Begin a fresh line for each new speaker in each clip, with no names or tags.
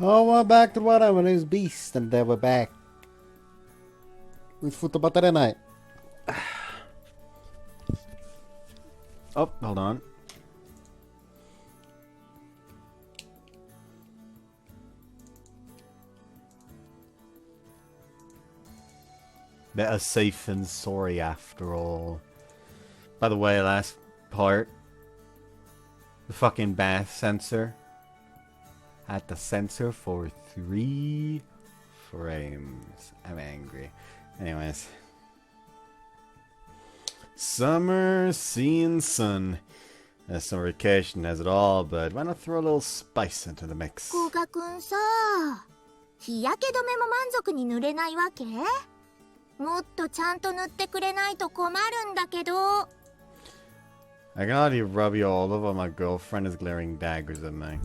Oh, we're back to what I when it was Beast, and then we're back with Futamata Ren'ai. Oh, hold on. Better safe than sorry after all. By the way, last part, the fucking bath sensor had to censor for 3 frames. I'm angry. Anyways. Summer, sea and sun. Summer vacation has it all, but why not throw a little spice into the mix?
古賀くんさ、日焼け止めも満足に塗れないわけ？もっとちゃんと塗ってくれないと困るんだけど。
I can already rub you all over. My girlfriend is glaring daggers at me.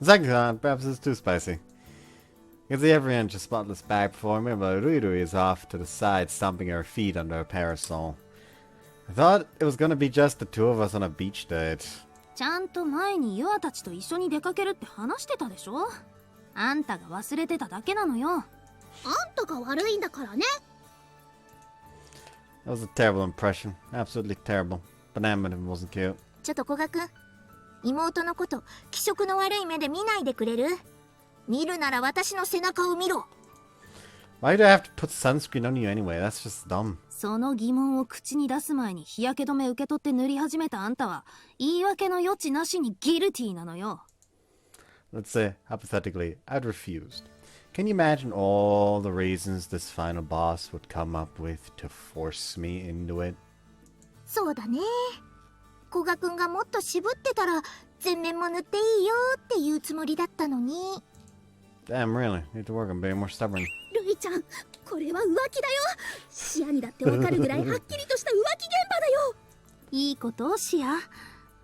Second time, perhaps it's too spicy. You can see every inch of spotless back before me, but Rui-Route is off to the side, stomping her feet under a parasol. I thought it was gonna be just the two of us on a beach date.
ちゃんと前にユアたちと一緒に出かけるって話してたでしょ？あんたが忘れてただけなのよ。あん
たが悪いんだからね。
That was a terrible impression. Absolutely terrible. Banana wasn't cute.
ちょっと古賀くん、妹のこと気色の悪い目で見ないでくれる？見るなら私の背中を見ろ。
Why do I have to put sunscreen on you anyway? That's just dumb.
その疑問を口に出す前に日焼け止め受け取って塗り始めたあんたは言い訳の余地なしにギルティーなのよ。
Let's say, hypothetically, I'd refused. Can you imagine all the reasons this final boss would come up with to force me into it?
そうだね。古賀くんがもっと渋ってたら全面も塗っていいよっていうつもりだったのに。
Damn, really? Need to work on being more stubborn.
ルイちゃん、これは浮気だよ。視野にだってわかるぐらいはっきりとした浮気現場だよ。
いいことをシア。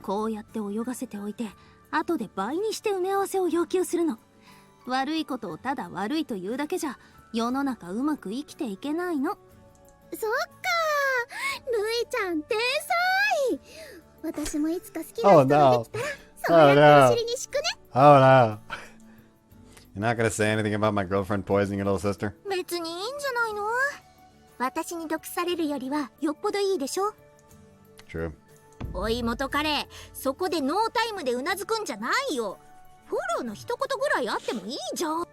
こうやって泳がせておいて、後で倍にして埋め合わせを要求するの。悪いことをただ悪いというだけじゃ世の中うまく生きていけないの。
そっか、ルイちゃん天才。私もいつか好きな人ができたら、そうやってお尻に敷くね。
Oh no. You're not gonna say anything about my girlfriend poisoning your little sister?
別にいいんじゃないの？私に毒されるよりはよっぽどいいでしょ。
True.
おい元彼、そこでノータイムでうなずくんじゃないよ。フォローの一言ぐらいあってもいいじゃん。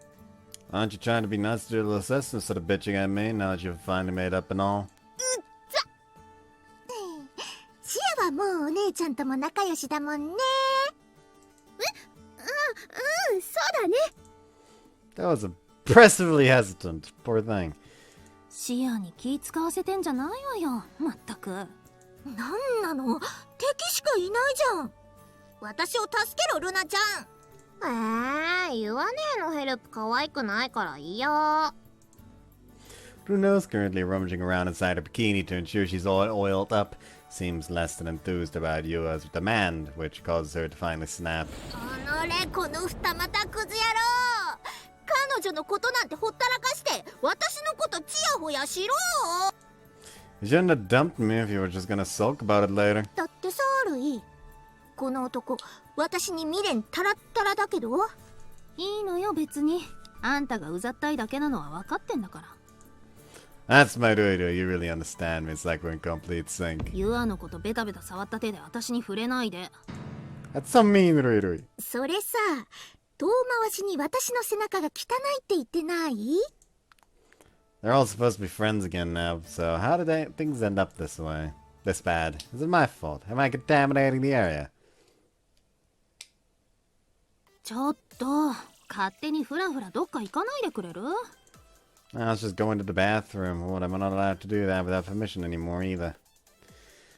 Aren't you trying to be nice to your little sister instead of bitching at me now that you've finally made up and all?
シアはもうお姉ちゃんとも仲良しだもんね。そうだね。
That was impressively hesitant. Poor thing.
シアに気使わせてんじゃないわよ、まったく。
なんなの？敵しかいないじゃん。私を助けろ、ルナちゃん。言わねえのヘルプ可愛くないからいいよ。
Bruno's currently rummaging around inside her bikini to ensure she's all oiled up. Seems less than enthused about Yua's demand, which causes her to finally snap.
この二股クズ野郎。彼女のことなんてほったらかして、私のことチヤホヤしろ。
You shouldn't have dumped me if you were just gonna sulk about it later.
だってさ、ルイ。この男、私に未練タラッタラだけど。
いいのよ別に。あんたがうざったいだけなのは分かってんだから。
That's my Rui-Route. You really understand me. It's like we're in complete sync.
ユアのことベタベタ触った手で私に触れないで。
That's so mean, Rui-Route.
それさ、遠回しに私の背中が汚いって言ってない？
They're all supposed to be friends again now, so how did things end up this way? This bad? Is it my fault? Am I contaminating the area?
ちょっと、勝手にフラフラどっか行かないでくれる？
I was just going to the bathroom. What, I'm not allowed to do that without permission anymore either.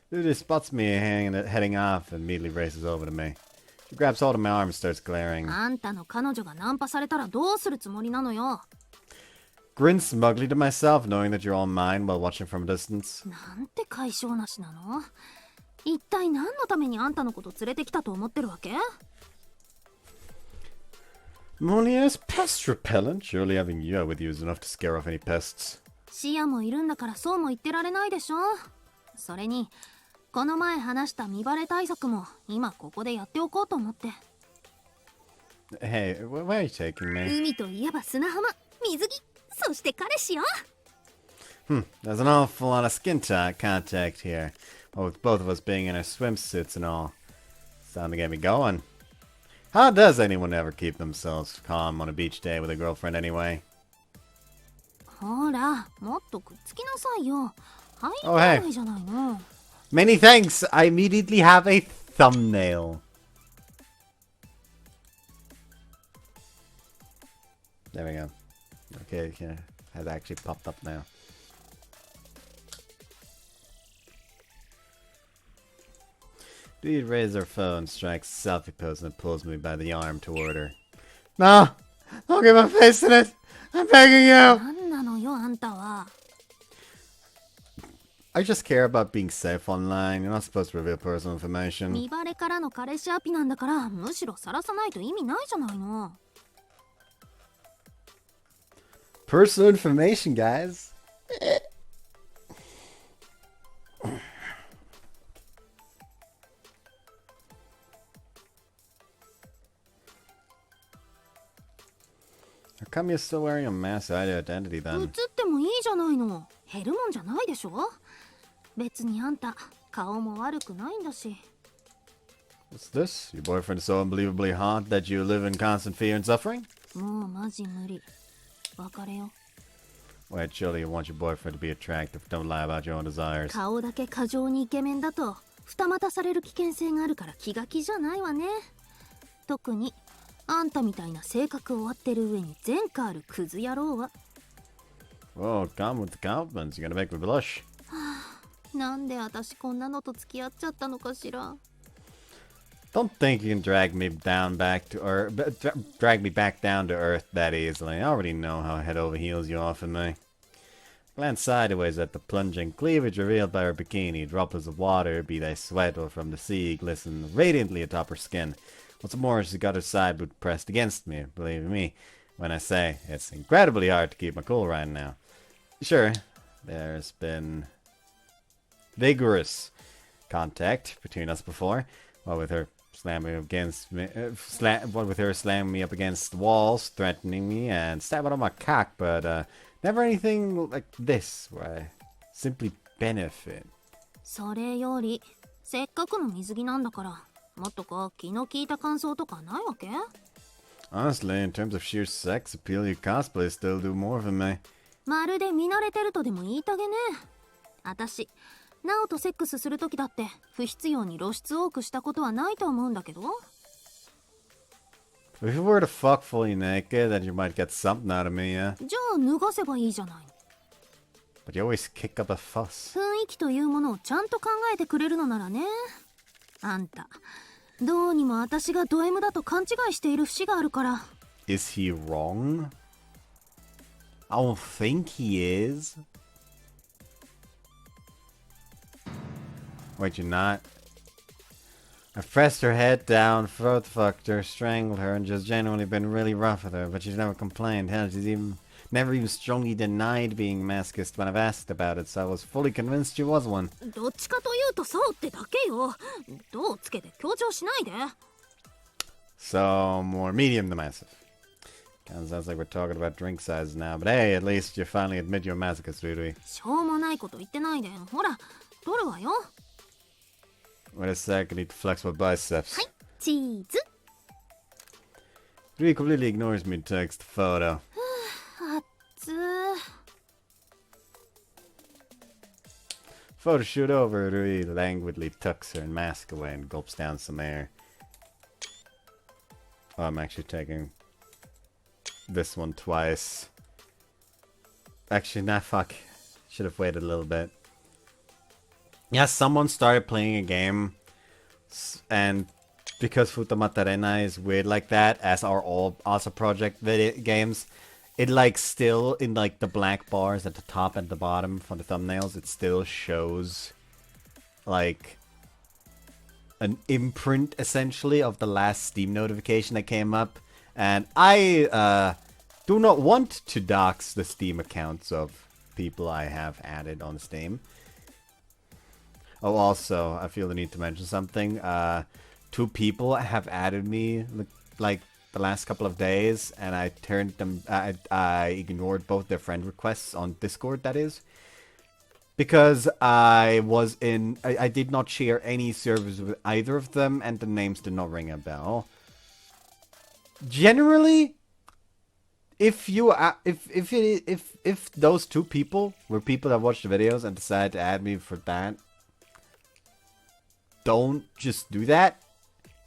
Dude spots me heading off and immediately races over to me. She grabs hold of my arm and starts glaring.
あんたの彼女がナンパされたらどうするつもりなのよ。
Grin smugly to myself, knowing that you're all mine while watching from a distance.
なんて解消なしなの？一体何のためにあんたのこと連れてきたと思ってるわけ？
Molier's pest repellent. Surely having you with you is enough to scare off any pests.
シアもいるんだからそうも言ってられないでしょ。それにこの前話した見バレ対策も今ここでやっておこうと思って。
Hey, where are you taking me?
海といえば砂浜、水着、そして彼氏よ。
There's an awful lot of skin contact here. Well, with both of us being in our swimsuits and all. It's time to get me going. How does anyone ever keep themselves calm on a beach day with a girlfriend anyway?
ほら、もっとくっつきなさいよ。入
Oh,
ら
hey.
ないじゃないの。
Many thanks! I immediately have a thumbnail. There we go. Okay, yeah, has actually popped up now. Dude raises her phone, strikes a selfie pose, and pulls me by the arm toward her. No! Don't get my face in it! I'm begging you!
なんなのよ、あんたは。
I just care about being safe online. You're not supposed to reveal personal information.
見バレからの彼氏アピなんだから、むしろ晒さないと意味ないじゃないの。
Personal information, guys. How come you're still wearing a mask identity
映
then?
ってもいいじゃないの。減るもんじゃないでしょ。別にあんた顔も悪くないんだし。
What's this? Your boyfriend is so unbelievably hot that you live in constant fear and suffering?
もうマジ無理。別れよ。
Wait, surely you want your boyfriend to be attractive. Don't lie about your own desires.
顔だけ過剰にイケメンだと二股される危険性があるから気が気じゃないわね。特にあんたみたいな性格終わってる上に前科あるクズ野郎は。
Whoa, come with the compliments. You're gonna make me blush.
なんで私こんなのと付き合っちゃったのかしら。
Don't think you can drag me down back to earth, drag me back down to earth that easily. I already know how head over heels you offer me. Glance sideways at the plunging cleavage revealed by her bikini. Droplets of water, be they sweat or from the sea, glisten radiantly atop her skin. What's more, she's got her side boob pressed against me. Believe me when I say it's incredibly hard to keep my cool right now. Sure, there's been vigorous contact between us before. What with her slamming against me, what with her slamming me up against the walls, threatening me, and stabbing on my cock, but never anything like this where I simply benefit.
それよりせっかくの水着なんだからもっとこう気の利いた感想とかないわけ？
Honestly, in terms of sheer sex appeal, your cosplays still do more for me.
まるで見慣れてるとでも言いたげね。私ナオとセックスするときだって不必要に露出多くしたことはないと思うんだけど。
If you were to fuck fully naked, then you might get something out of me, yeah?
じゃあ脱がせばいいじゃない。
But you always kick up a fuss.
雰囲気というものをちゃんと考えてくれるのならね。あんたどうにも私がド M だと勘違いしている節があるから。
Is he wrong? I don't think he is. Wait, you're not? I've pressed her head down, throat fucked her, strangled her, and just genuinely been really rough with her, but she's never complained. Hell, she's never even strongly denied being masochist when I've asked about it, so I was fully convinced she was one.
どっちかというとそうってだけよ。どうつけて強調しないで。
So, more medium to massive. Kinda sounds like we're talking about drink sizes now, but hey, at least you finally admit you're a masochist, Rui-Route.
しょうもないこと言ってないで。ほら取るわよ。
Wait a sec, I need to flex my biceps.
はい、チーズ。
Rui completely ignores me and takes the photo.
あっつー。
Photoshoot over, Rui languidly tucks her mask away and gulps down some air. Oh, I'm actually taking this one twice. Actually, nah, fuck. Should have waited a little bit. Yeah, someone started playing a game, and because Futamata Ren'ai is weird like that, as are all Asa Project games, it like still, in like the black bars at the top and the bottom from the thumbnails, it still shows like an imprint essentially of the last Steam notification that came up. And I do not want to dox the Steam accounts of people I have added on Steam. Oh, also, I feel the need to mention something. 2 people have added me, like, the last couple of days, and I turned them, I ignored both their friend requests on Discord, that is. Because I did not share any servers with either of them, and the names did not ring a bell. Generally, if those 2 people were people that watched the videos and decided to add me for that, don't just do that.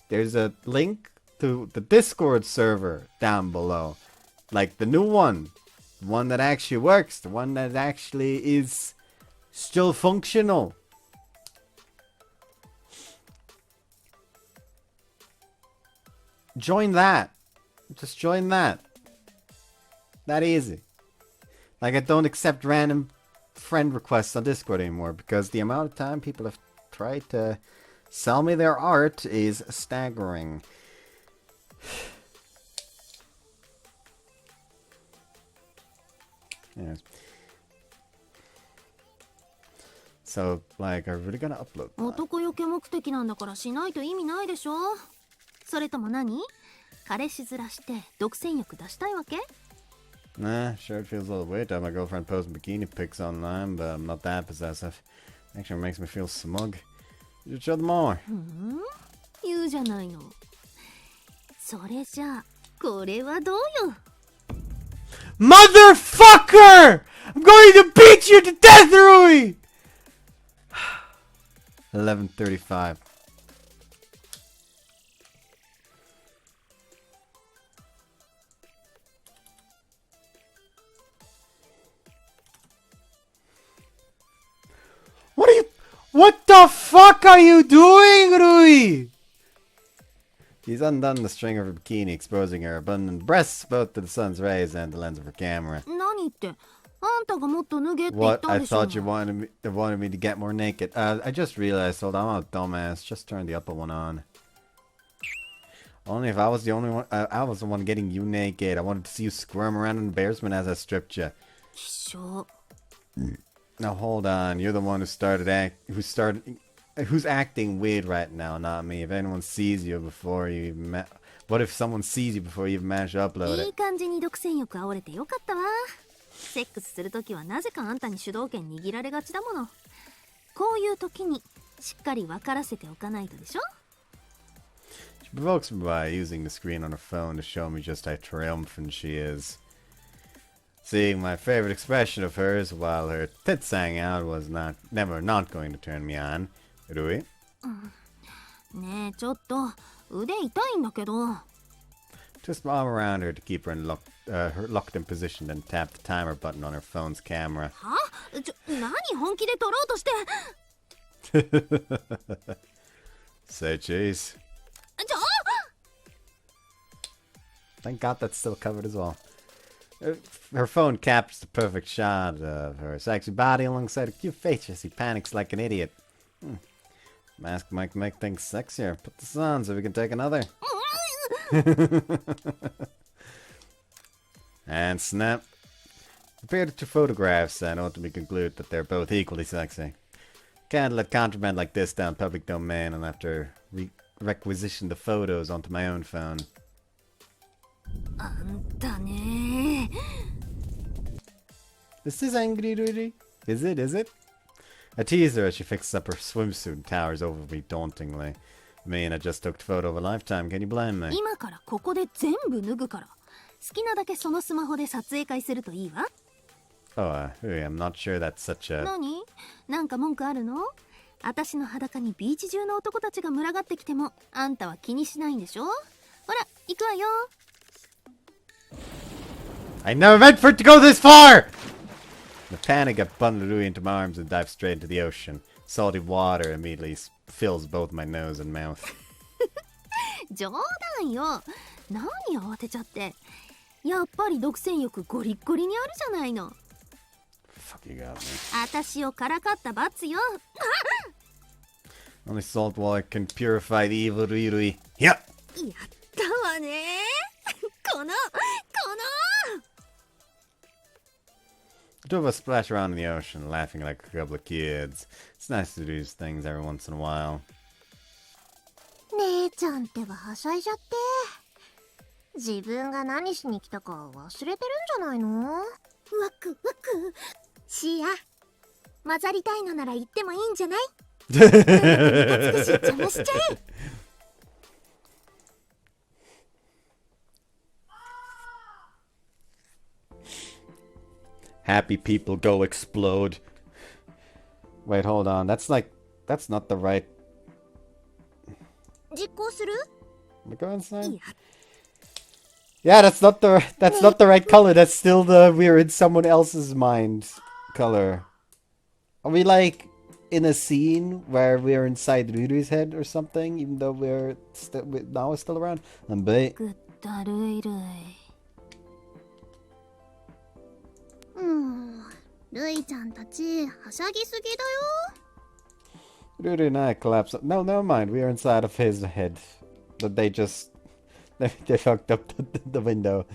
There's a link to the Discord server down below. Like the new one. The one that actually works. The one that actually is still functional. Join that. Just join that. That easy. Like, I don't accept random friend requests on Discord anymore because the amount of time people have tried to sell me their art is staggering. Yes. So, like, I'm really gonna upload that.
男よけ目的なんだからしないと意味ないでしょ。それとも何？彼氏面して独占欲出したいわけ？
Nah, sure it feels a little weird to have my girlfriend posting bikini pics online, but I'm not that possessive. Actually, it makes me feel smug. You should show them more.
言うじゃないの。それじゃあ、これはどうよ。
Motherfucker! I'm going to beat you to death, Rui! 11:35. What the fuck are you doing, Rui? He's undone the string of her bikini, exposing her abundant breasts both to the sun's rays and the lens of her camera.
何って、あんたがもっと脱げって言っ
What?
た
I
でしょ。
thought you wanted me to get more naked. I just realized, hold on, I'm a dumbass. Just turn the upper one on. Only if I was the only one, I was the one getting you naked. I wanted to see you squirm around in embarrassment as I stripped you.
希少。
Now hold on, you're the one who's acting weird right now, not me. If anyone sees you before you even what if someone sees you before you even manage to upload
い
it?
い感じに独占欲煽れてよかったわ。セックスするときはなぜかあんたに主導権握られがちだもの。こういう時にしっかり分からせておかないとでしょ。
She provokes me by using the screen on her phone to show me just how triumphant she is. Seeing my favorite expression of hers while her tits hang out was never not going to turn me on. Rui?
ねえ、ちょっと腕痛いんだけど。
Twist my arm around her to keep her locked in position and tap the timer button on her phone's camera.
は？何本気で撮ろうとして。
Say cheese.
ちょ。
Thank God that's still covered as well. Her phone captures the perfect shot of her sexy body alongside a cute face as he panics like an idiot. Mask might make things sexier. Put this on so we can take another. And snap. Compare the 2 photographs and ultimately conclude that they're both equally sexy. Can't let contraband like this down public domain and have to requisition the photos onto my own phone.
あんたね。
Is this angry, Rui? Is it? Is it? I tease her as she fixes up her swimsuit and towers over me dauntingly. I mean, I just took the photo of a lifetime. Can you blame me?
今からここで全部脱ぐから。好きなだけそのスマホで撮影会するといいわ。
Oh, Rui, I'm not sure that's such a...
何？なんか文句あるの？私の裸にビーチ中の男たちが群がってきてもあんたは気にしないんでしょ？ほら、行くわよ。
I never meant for it to go this far! In a panic, I bundle Rui into my arms and dive straight into the ocean. Salty water immediately fills both my nose and mouth.
冗談よ。何慌てちゃって。やっぱり独占欲ゴリッゴリにあるじゃないの。
Fuck, you got me.
私をからかった罰よ。
Only salt water can purify the evil Rui. Yeah!
やったわね。この。
The two of us splash around in the ocean, laughing like a couple of kids. It's nice to do these things every once in a while.
姉ちゃんってばはしゃいじゃって。自分が何しに来たか忘れてるんじゃないの？ワクワク。シア、混ざりたいのなら言ってもいいんじゃない？少し邪魔しちゃえ。
Happy people go explode. Wait, hold on. That's not the right...
実行する？
Go inside? Yeah, that's not the right color. That's still the we're in someone else's mind color. Are we like in a scene where we're inside Ruru's head or something, even though now we're still around? And bait.
ぐったるいるい。
ルイちゃんたちはしゃぎすぎだよ。
Ruru and I collapsed. No, never mind. We are inside of his head. But they fucked up the window.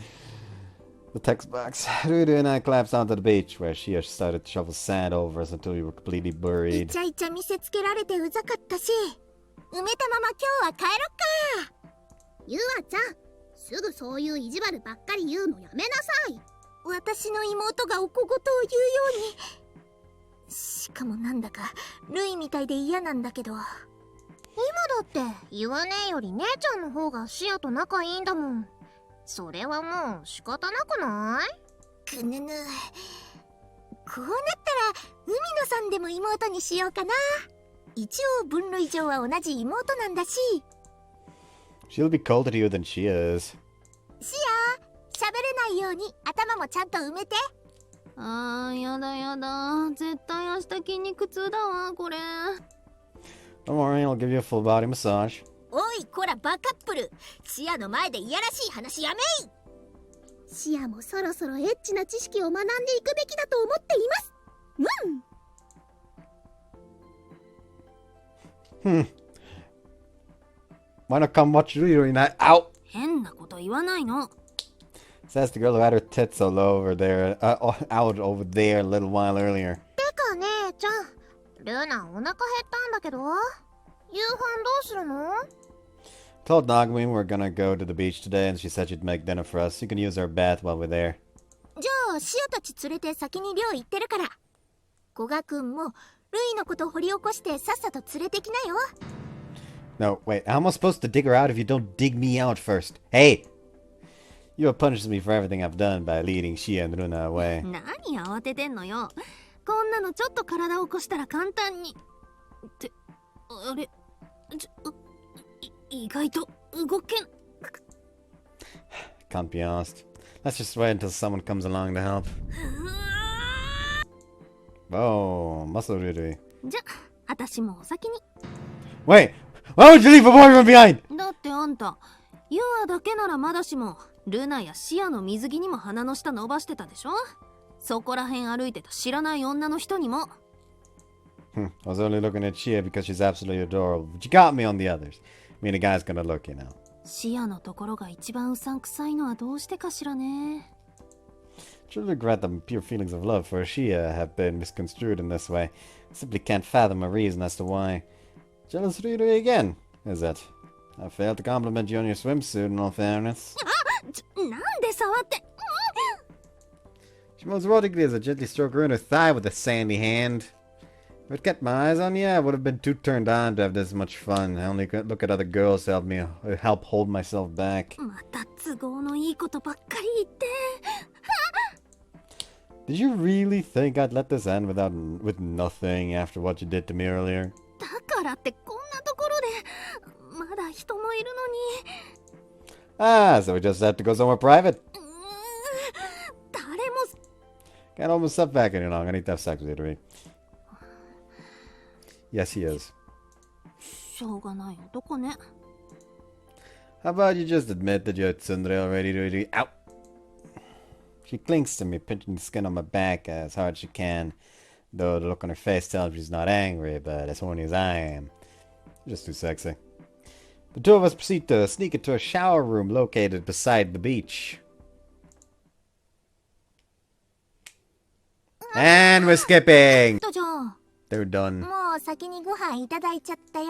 The text box. Ruru and I collapsed onto the beach, where she started to shovel sand over us until we were completely
イ
buried.
チャイチャ見せつけられてうざかったし、埋めたまま今日は帰ろっか。ユアちゃん、すぐそういう意地悪ばっかり言うのやめなさい。私の妹がお小言を言うように。しかもなんだかルイみたいで嫌なんだけど。今だって言わねえより姉ちゃんの方がシアと仲いいんだもん。それはもう仕方なくない？くぬぬ。こうなったら海野さんでも妹にしようかな。一応分類上は同じ妹なんだし。
She'll be colder to you than she is.
シア、喋れないように頭もちゃんと埋めて。
あー、やだやだ。絶対明日筋肉痛だわ、これ。
Don't worry, I'll give you a full body massage.
おい、こらバカップル。シアの前でいやらしい話やめい。シアもそろそろエッチな知識を学んでいくべきだと思っています。
Why not come watch Ruru and I? Ow!
変なこと言わないの。
Says the girl who had her tits all over there, out over there a little while earlier.
てか姉ちゃん、ルナお腹減ったんだけど、夕飯どうするの？
Told Nagumi we're gonna go to the beach today, and she said she'd make dinner for us. You can use our bath while we're there.
じゃあシアたち連れて先に寮行ってるから、古賀くんもルイのこと掘り起こしてさっさと連れてきなよ。
No, wait, how am I supposed to dig her out if you don't dig me out first? Hey! You have punished me for everything I've done by leading Shia and Runa away.
何慌ててんのよ。こんなのちょっと体を起こしたら簡単に。って、あれ、意外と動けん。
Can't be asked. Let's just wait until someone comes along to help. Oh, muscle Riri.
じゃ、私もお先に。
Wait! Why would you leave a boyfriend behind?
だってあんた、ユアだけならまだしも、ルナやシアの水着にも鼻の下伸ばしてたでしょ。そこら辺歩いてた知らない女の人にも。
I was only looking at Shia because she's absolutely adorable, but you got me on the others. I mean, a guy's gonna look, you know.
シアのところが一番うさんくさいのはどうしてかしらね。
Truly regret that pure feelings of love for Shia have been misconstrued in this way. I simply can't fathom a reason as to why. Jealous Riri again, is it? I failed to compliment you on your swimsuit in all fairness.
なんで触って。
She moves erotically as I gently stroke her inner thigh with a sandy hand. If I'd kept my eyes on you, I would have been too turned on to have this much fun. I only could look at other girls to help hold myself back.
また都合のいいことばっかり言って。
Did you really think I'd let this end with nothing after what you did to me earlier?
だからってこんなところでまだ人もいるのに。
Ah, so we just have to go somewhere private.
誰も。
Can't hold myself back any longer. I need to have sex with you, Riri. Yes, he is.
しょうがない男ね。
How about you just admit that you're tsundere already, Riri? Ow! She clings to me, pinching the skin on my back as hard as she can. Though the look on her face tells me she's not angry, but as horny as I am. Just too sexy. The two of us proceed to sneak into a shower room located beside the beach. And we're skipping!
じゃん。
They're done.
もう先にご飯いただいちゃったよ。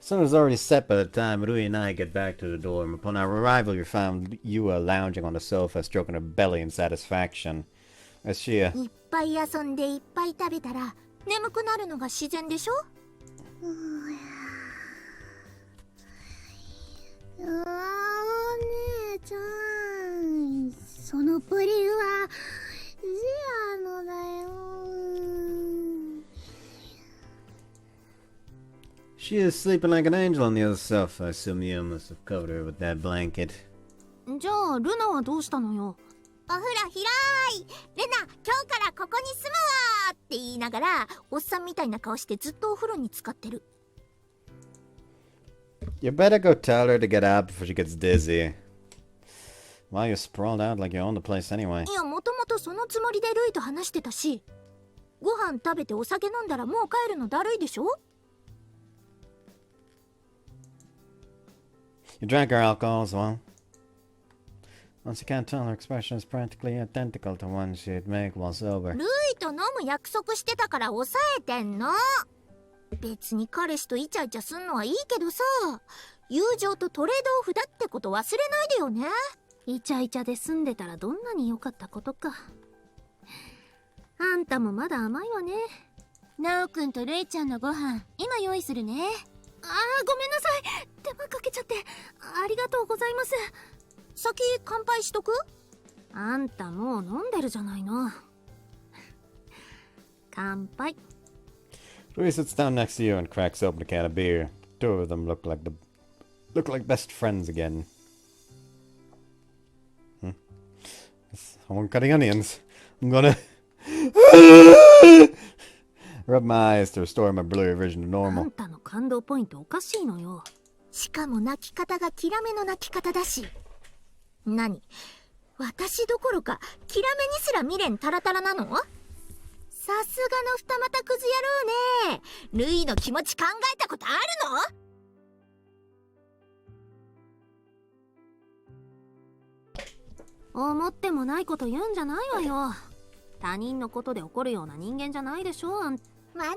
Sun is already set by the time Rui and I get back to the dorm. Upon our arrival, we found Yua lounging on the sofa, stroking her belly in satisfaction. As she,
いっぱい遊んでいっぱい食べたら眠くなるのが自然でしょ。お姉ちゃん、そのプリはジアのだよ。
she is sleeping like an angel on the other sofa. I assume you must have covered her with that blanket.
じゃあルナはどうしたのよ。
お風呂広い。レナ、今日からここに住むわって言いながらおっさんみたいな顔してずっとお風呂に浸かってる。
You better go tell her to get out before she gets dizzy. Well, you're sprawled out like you own the place anyway.
いや、もともとそのつもりでルイと話してたし、ご飯食べてお酒飲んだらもう帰るのだるいでしょ。
You drank her alcohol as well? Once you can't tell, her expression is practically identical to one she'd make while sober.
ルイと飲む約束してたから抑えてんの。別に彼氏とイチャイチャすんのはいいけどさ、友情とトレードオフだってこと忘れないでよね。
イチャイチャで住んでたらどんなに良かったことか。あんたもまだ甘いわね。ナオくんとレイちゃんのご飯今用意するね。あー、ごめんなさい。手間かけちゃってありがとうございます。
先乾杯しとく？
あんたもう飲んでるじゃないの。乾杯。
Rui sits down next to you and cracks open a can of beer. The two of them look like best friends again. Someone cutting onions. I'm gonna rub my eyes to restore my blurry vision to
あ
normal.
んたの感動ポイントおかしいのよ。
しかも泣き方がキラメの泣き方だし。何？私どころかキラメにすら未練タラタラなの？さすがの二股クズ野郎ね。ルイの気持ち考えたことある
の？思ってもないこと言うんじゃないわよ。他人のことで怒るような人間じゃないでしょ。
の？まあね。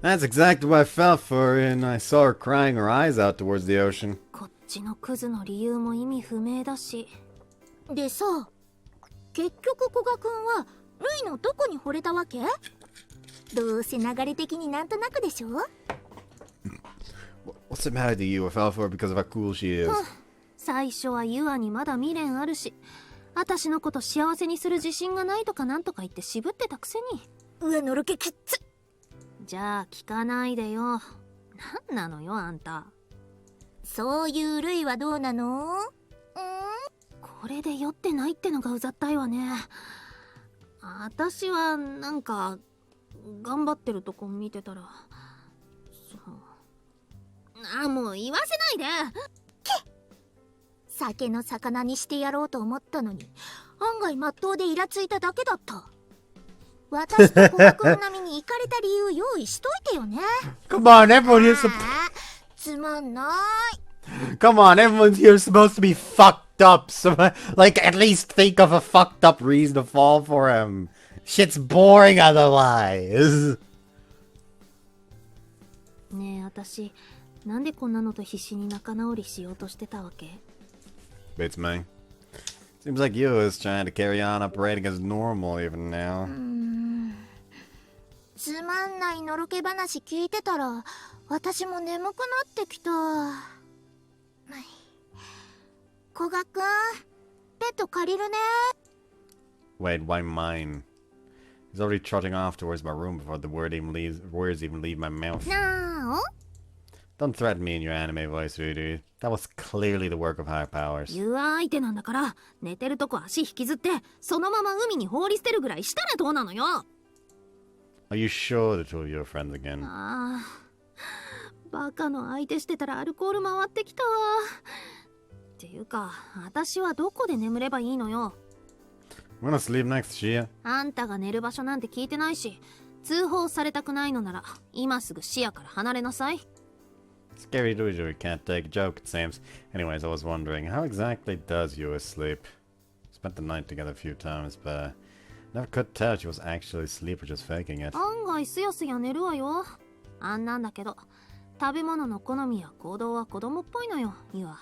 That's exactly what I felt for her, and I saw her crying her eyes out towards the ocean.
こっちのクズの理由も意味不明だし。
でさ、結局古賀くんはルイのどこに惚れたわけ？どうせ流れ的になんとなくでしょ？
What's it matter to you? I fell for her because of how cool she is.
最初はユアにまだ未練あるし、私のこと幸せにする自信がないとかなんとか言って渋ってたくせに。
上のろけきっつ。
じゃあ聞かないでよ。なんなのよあんた。
そういうルイはどうなの？
これで酔ってないってのがうざったいわね。私はなんか頑張ってるとこ見てたら、もう言わせないで。
酒の魚にしてやろうと思ったのに案外まっとうでイラついただけだった。私と古賀くん並みに行かれた理由用意しといてよね。
Come on, everyone here's
つまんない。
Come on, everyone here's supposed to be fucked up. So, like, at least think of a fucked up reason to fall for him. Shit's boring otherwise.
ねえ、私なんでこんなのと必死に仲直りしようとしてたわけ？
Beats me. Seems like you is trying to carry on operating as normal even now.
つまんないのろけ話聞いてたら私も眠くなってきた。古賀くん、ベッド借りるね。
Wait, why mine? He's already trotting off towards my room before the words even leave my mouth.
なお？
Don't threaten me in your anime voice, Rui. That was clearly the work of higher powers.
ユア相手なんだから寝てるとこ足引きずってそのまま海に放り捨てるぐらいしたらどうなのよ。
Are you sure the two of you are friends again?
ああ、バカの相手してたらアルコール回ってきたわ。っていうか私はどこで眠ればいいのよ。
I'm gonna sleep next to Shia.
あんたが寝る場所なんて聞いてないし、通報されたくないのなら今すぐ視野から離れなさい。
Scary Rui can't take a joke, it seems. Anyways, I was wondering, how exactly does Yua sleep? spent the night together a few times, but I never could tell if she was actually asleep or just faking it.
案外すやすや寝るわよ。あんなんだけど、食べ物の好みや行動は子供っぽいのよ、ユア。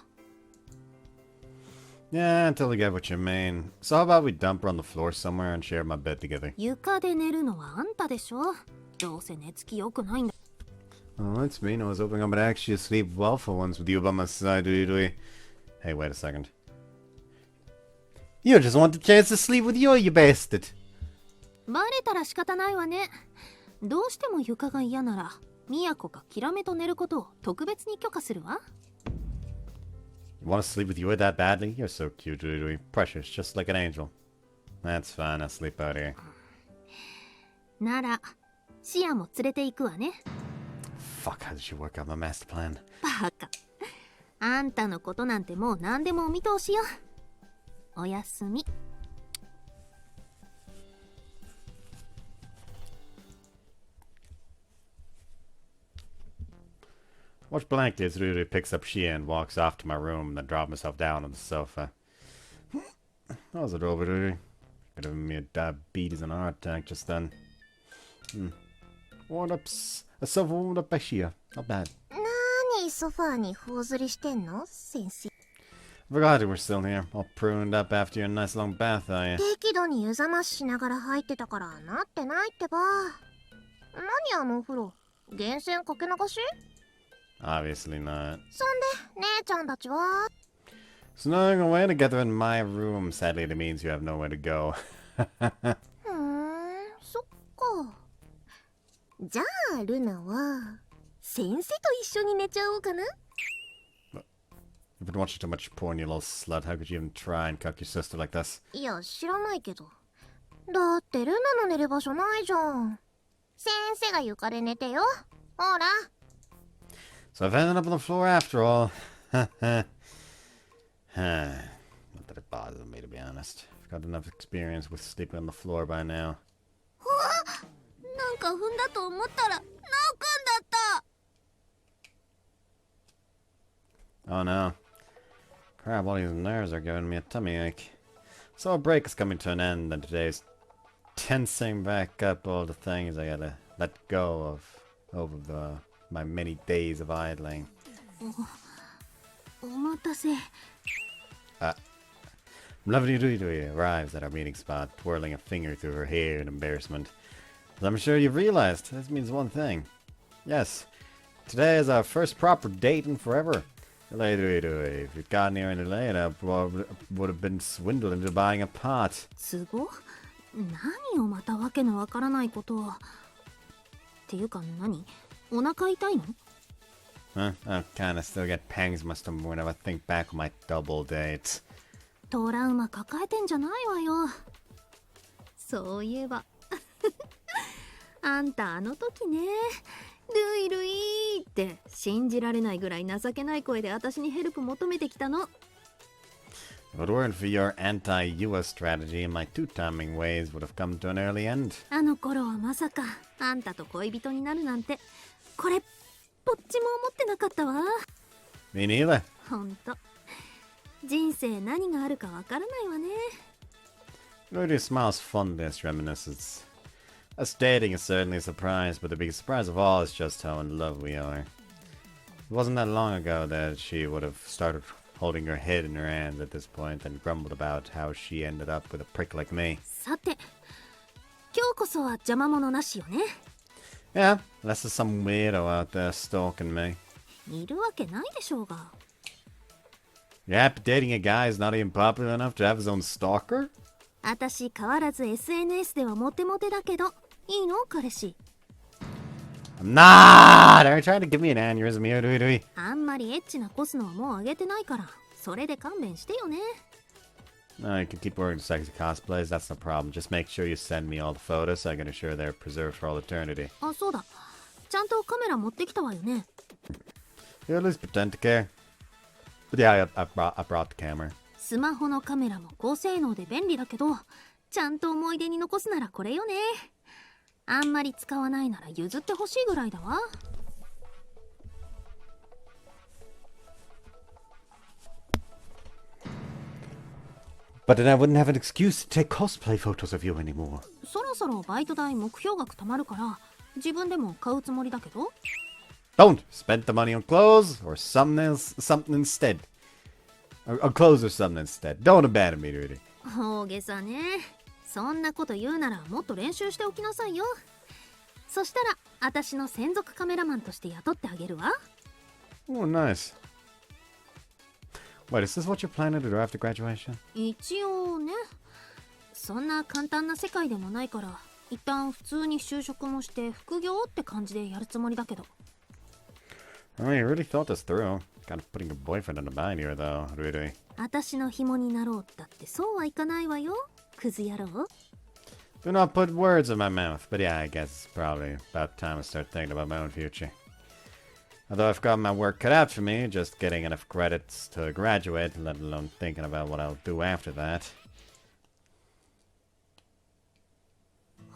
Yeah, I totally get what you mean. So how about we dump her on the floor somewhere and share my bed together?
床で寝るのはあんたでしょ。どうせ寝つき良くないんだ。
Oh, that's mean. I was hoping I would actually sleep well for once with you by my side, Rui-Rui. Hey, wait a second. You just want the chance to sleep with you, you bastard!
バレたら仕方ないわね。どうしても床が嫌なら、ミヤコがキラメと寝ることを特別に許可するわ。
You want to sleep with you that badly? You're so cute, Rui-Rui. Precious, just like an angel. That's fine, I'll sleep out here.
なら、シアも連れて行くわね。
Fuck, how did you work out my master plan?
バカ。あんたのことなんてもう何でもお見通しよ。おやすみ。
Watch blankly as Rui-Rui picks up Shia and walks off to my room and then drops myself down on the sofa. That was a roll, Rui-Rui. Could have given me a diabetes and a heart attack just then. Warmed up, a sofa warmed up by Shia. Not bad.
何ソファーに頬ずりしてんの先生。
I forgot you were still here, all pruned up after your nice long bath, are you?
適度に湯冷まししながら入ってたからなってないってば。何あのお風呂、源泉かけ流し？
Obviously not.
そんで姉ちゃんたちは？
Snoring away together in my room. Sadly, it means you have nowhere to go.
そっか。じゃあルナは先生と一緒に寝ちゃおうかな。
You've been watching too much porn, you little slut. How could you even try and cuck your sister like this?
いや知らないけど。だってルナの寝る場所ないじゃん。先生が床で寝てよ。ほら。
So I've ended up on the floor after all. Not that it bothers me, to be honest. I've got enough experience with sleeping on the floor by now.
なんか踏んだと思ったら、ナオくんだった。
Oh no. Crap, all these nerves are giving me a tummy ache. So a break is coming to an end, and today's tensing back up all the things I gotta let go of over my many days of idling.
お待たせ。
Lovely Rui-Rui arrives at our meeting spot, twirling a finger through her hair in embarrassment. As I'm sure you've realized, this means one thing. Yes, today is our first proper date in forever. Delayed Rui-Rui. If you'd gotten here any later, I would have been swindled into buying a pot.
都合？何をまたわけのわからないことを。っていうか何？お腹痛いの？
Huh? I kinda still get pangs in my stomach whenever I think back on my double dates.
トラウマ抱えてんじゃないわよ。そういえばあんたあの時ね、ルイルイって信じられないぐらい情けない声で私にヘルプ求めてきたの。
If it weren't for your anti-US strategy, my two-timing ways would have come to an early end.
あの頃はまさかあんたと恋人になるなんてこれっぽっちも思ってなかったわ。
Me neither.
ほんと人生何があるかわからないわね。
Rui smiles fondly as reminiscence. Us dating is certainly a surprise, but the biggest surprise of all is just how in love we are. It wasn't that long ago that she would have started holding her head in her hands at this point and grumbled about how she ended up with a prick like me.
さて今日こそは邪魔者なしよね。
Yeah, unless there's some weirdo out there stalking me.
いるわけないでしょうが。
Yep, dating a guy is not even popular enough to have his own stalker?
私変わらず SNS ではモテモテだけどいいの彼氏。
I'm not! Are you trying to give me an aneurysm here, Rui-Rui?
あんまりエッチなコスノはもうあげてないからそれで勘弁してよね。
No, you can keep wearing sexy cosplays, that's no problem. Just make sure you send me all the photos so I can assure they're preserved for all eternity.
あ、そうだ。ちゃんとカメラ持ってきたわよね。
You at least pretend to care. But yeah, I brought the camera.
スマホのカメラも高性能で便利だけどちゃんと思い出に残すならこれよね。あんまり使わないなら譲ってほしいぐらいだわ。
But then I wouldn't have an excuse to take cosplay photos of you anymore.
そろそろバイト代目標額貯まるから自分でも買うつもりだけど。
Don't spend the money on clothes or something instead. Or clothes or something instead. Don't abandon me, Rudy.
大げさね。そんなこと言うならもっと練習しておきなさいよ。そしたら私の専属カメラマンとして雇ってあげるわ。
Oh, nice. Wait, is this what you're planning to do after graduation?
一応ね。そんな簡単な世界でもないから一旦普通に就職もして副業って感じでやるつもりだけど。
Oh, you really thought this through. Kind of putting a boyfriend in a bind here, though, Rudy.
私の紐になろうったってそうはいかないわよ、クズ野郎。
Do not put words in my mouth, but yeah, I guess it's probably about time I start thinking about my own future. Although I've got my work cut out for me, just getting enough credits to graduate, let alone thinking about what I'll do after that.
あ、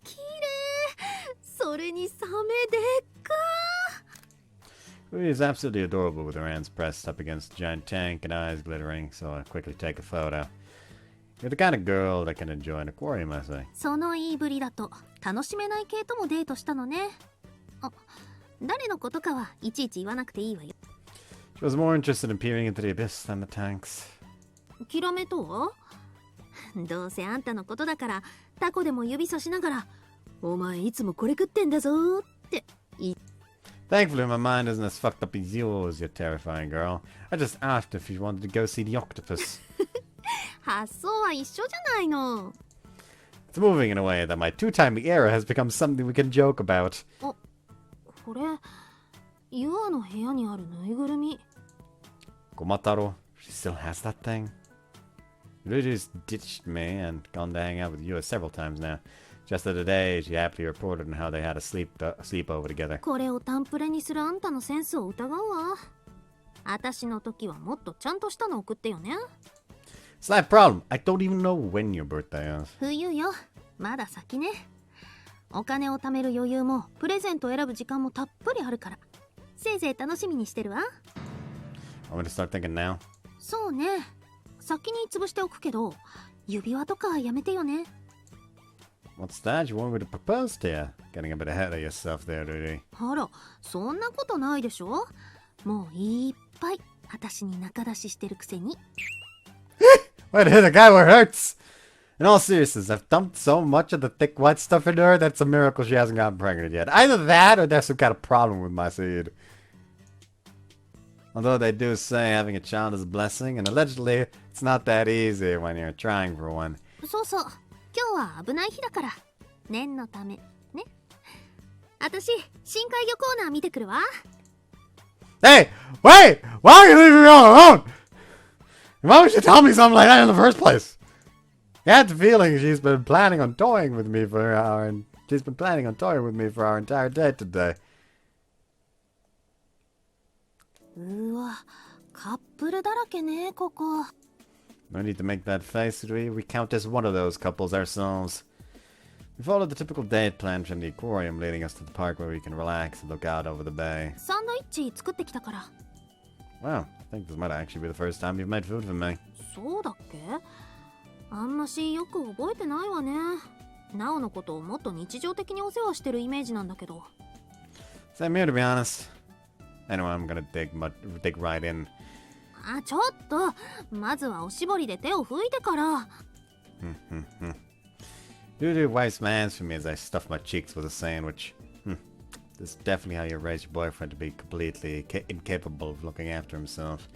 綺麗。それにサメでっか。
Rudy is absolutely adorable with her hands pressed up against the giant tank and eyes glittering, so I quickly take a photo. You're the kind of girl that can enjoy an aquarium, I say.
その言いぶりだと楽しめない系ともデートしたのね。あ、誰のことかはいちいち言わなくていいわよ。
She was more interested in peering into the abyss than the tanks.
キラメとは？どうせあんたのことだからタコでも指さしながら「お前いつもこれ食ってんだぞ」って言って。
Thankfully, my mind isn't as fucked up as yours, you terrifying girl. I just asked if you wanted to go see the octopus.
発想は一緒じゃないの。
It's moving in a way that my two-timing era has become something we can joke about.
あ、これユアの部屋にあるぬいぐるみ。
Komataro, she still has that thing. Rudy's ditched me and gone to hang out with Yua several times now. Just the other day, she happily reported on how they had a sleepover together.
これをタンプレにするあんたのセンスを疑うわ。私の時はもっとちゃんとしたの送ってよね。
It's that problem. I don't even know when your birthday is.
冬よ。まだ先ね。お金を貯める余裕もプレゼントを選ぶ時間もたっぷりあるから。せいぜい楽しみにしてるわ。
Want me to start thinking now?
そうね。先に潰しておくけど、指輪とかやめてよね。
What's that? You want me to propose to you? Getting a bit ahead of yourself there, Rudy.
あら、そんなことないでしょ。もういっぱい私に仲出ししてるくせに。
Way to hit a guy where it hurts! In all seriousness, I've dumped so much of the thick white stuff into her that it's a miracle she hasn't gotten pregnant yet. Either that or there's some kind of problem with my seed. Although they do say having a child is a blessing, and allegedly it's not that easy when you're trying for one.
そうそう。今日は危ない日だから。念のためね。私、深海魚コーナー見てくるわ。
Hey! Wait! Why are you leaving me all alone? Why would you tell me something like that in the first place? I had the feeling she's been planning on toying with me for our entire date today.
うわ、カップルだらけね、ここ。
No need to make that face, we count as one of those couples ourselves. We followed the typical date plan from the aquarium, leading us to the park where we can relax and look out over the bay.
サンドイッチ作ってきたから。
Wow, I think this might actually be the first time you've made food for me.
そうだっけ？あんましよく覚えてないわね。ナオのことをもっと日常的にお世話してるイメージなんだけど。
Same here, to be honest. Anyway, I'm gonna dig right in.
あ、ちょっと。まずはおしぼりで手を拭いてから。
Dude wipes my hands for me as I stuff my cheeks with a sandwich. This is definitely how you raise your boyfriend to be completely incapable of looking after himself.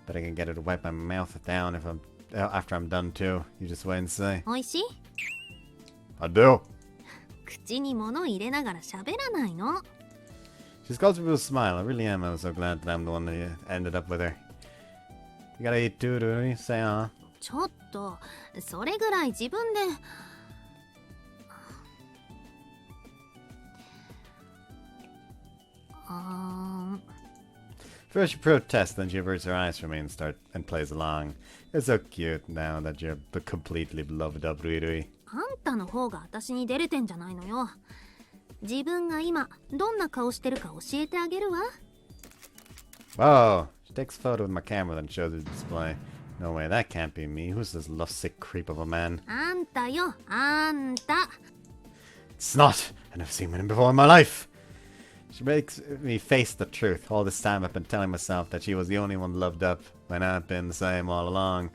Bet I can get her to wipe my mouth down if after I'm done too. You just wait and see.
おいしい？
I do.
口に物入れながら喋らないの。
She's called me with a smile. I really am. I was so glad that I'm the one that ended up with her. You gotta eat too, do you? Say,
ちょっと、それぐらい自分で。
First she protests, then she averts her eyes from me and plays along. It's so cute now that you're the completely beloved of Rui-Route.
あんたの方が私に出れてんじゃないのよ。自分が今どんな顔してるか教えてあげるわ。
Whoa! She takes a photo with my camera then shows her the display. No way, that can't be me. Who's this lovesick creep of a man?
あんたよ、あんた。
It's not! I've never seen women before in my life! She makes me face the truth. All this time I've been telling myself that she was the only one loved up, when I've been the same all along.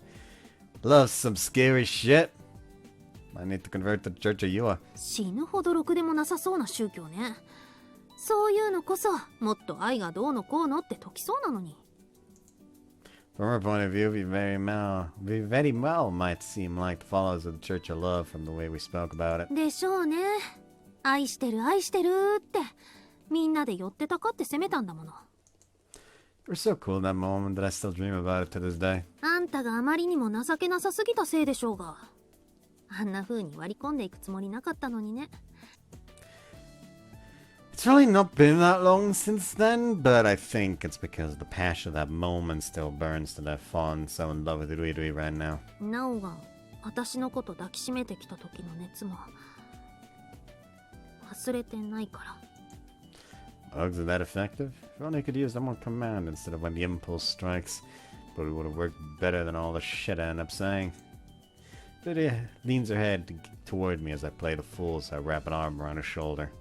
Love's some scary shit. I need to convert to the Church of Yua.
死ぬほどろくでもなさそうな宗教ね。そういうのこそ、もっと愛がどうのこうのって解きそうなのに。
From her point of view, we very well might seem like the followers of the Church of Love from the way we spoke about it.
でしょうね。愛してる愛してるって、みんなで寄ってたかって責めたんだもの。
It was so cool in that moment that I still dream about it to this day.
あんたがあまりにも情けなさすぎたせいでしょうが。あんな風に割り込んでいくつもりなかったのにね。
It's really not been that long since then, but I think it's because the passion of that moment still burns to that fawn so in love with Rui-Rute right now.
なおが私のこと抱きしめてきた時の熱も忘れてないから。
Hugs are that effective? If only I could use them on command instead of when the impulse strikes. But it would have worked better than all the shit I end up saying. Lydia leans her head toward me as I play the fool, so I wrap an arm around her shoulder.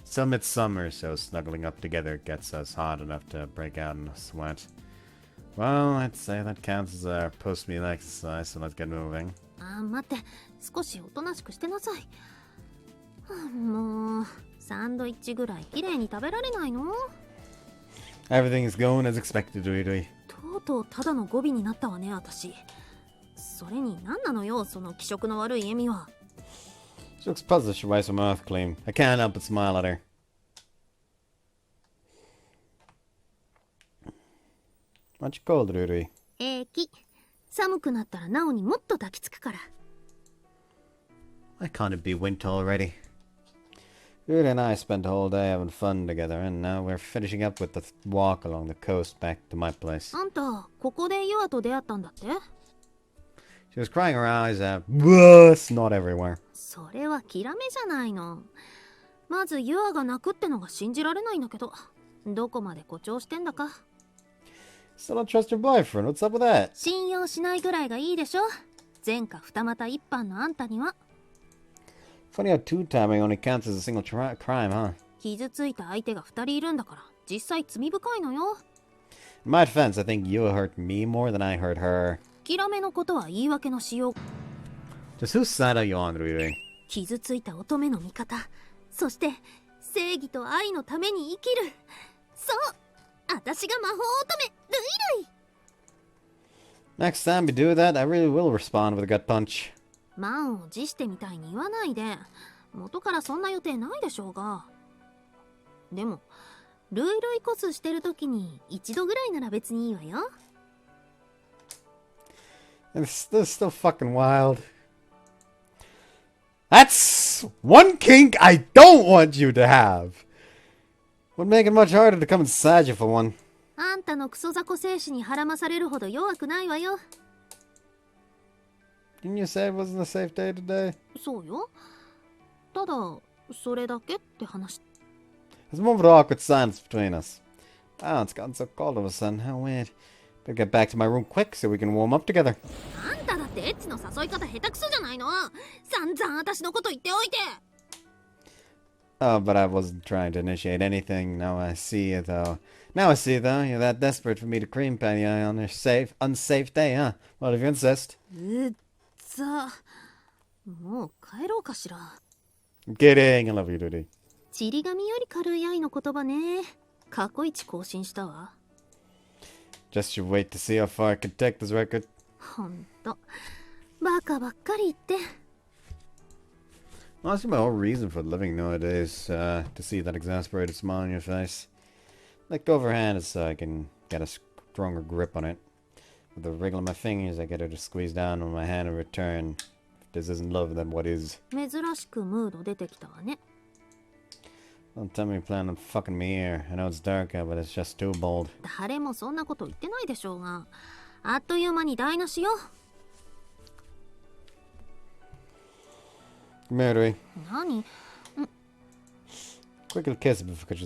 Still midsummer, so snuggling up together gets us hot enough to break out in a sweat. Well, I'd say that counts as our post-meal exercise, so let's get moving.
あー待って、少しおとなしくしてなさい。もうサンドイッチぐらい綺麗に食べられないの？
Everything is going as expected, Rui-Rute.
とうとうただの語尾になったわね、私。それに何なのよ、その気色の悪い笑みは。
She looks puzzled as she wipes her mouth clean. I can't help but smile at her. Aren't you cold, Rui-Rute?
平気。寒くなったらなおにもっと抱きつくから。
Why can't it be winter already? Rui and I spent the whole day having fun together, and now we're finishing up with the walk along the coast back to my place.
あんた、ここでユアと出会ったんだって？
She was crying her eyes out. It's not everywhere.
それはキラメじゃないの。まずユアが泣くってのが信じられないんだけど、どこまで誇張してんだか。
Still don't trust your boyfriend. What's up with that?
信用しないぐらいがいいでしょ。前科二股一犯のあんたには。
Funny how two-timing only counts as a single crime, huh?
傷ついた相手が二人いるんだから、実際罪深いのよ。
In my defense, I think you hurt me more than I hurt her.
キラメのことは言い訳のしよう。
Just whose side are you on, Rui-Rute?
傷ついた乙女の味方、そして正義と愛のために生きる。そう、私が魔法乙女ルイルイ。
Next time we do that, I really will respond with a gut punch.
満を持してみたいに言わないで。元からそんな予定ないでしょうが。でもルイルイコスしてる時に一度ぐらいなら別にいいわよ。
This is still fucking wild. That's one kink I don't want you to have. Would make it much harder to come inside you for one.
あんたのクソ雑魚精子に孕まされるほど弱くないわよ。
Didn't you say it wasn't a safe day today?
そうよ。ただそれだけって話。
There's a moment of awkward silence between us. Wow, it's gotten so cold all of a sudden. How weird. Better get back to my room quick so we can warm up together.
あんただってエッチの誘い方下手くそじゃないの。散々私のこと言っておいて。
Oh, but I wasn't trying to initiate anything. Now I see you, though. Now I see, though. You're that desperate for me to cream pan you on your unsafe day, huh? Well, if you insist.
うっざ。もう帰ろうかしら。
I'm kidding. I love you, Duty.
ちり紙より軽い愛の言葉ね。過去一更新したわ。
Just you wait to see how far I can take this record.
ほんと。バカばっかり言って。
Honestly, my whole reason for living nowadays, to see that exasperated smile on your face. Let go of her hand so I can get a stronger grip on it. With a wriggle of my fingers, I get her to squeeze down on my hand in return. If this isn't love, then what is?
珍しくムード出てきたわね。
Don't tell me you plan on fucking me here. I know it's dark out, but it's just too bold.
誰もそんなこと言ってないでしょうが。あっという間に台無しよ。
Mary,
何？
quick little kiss before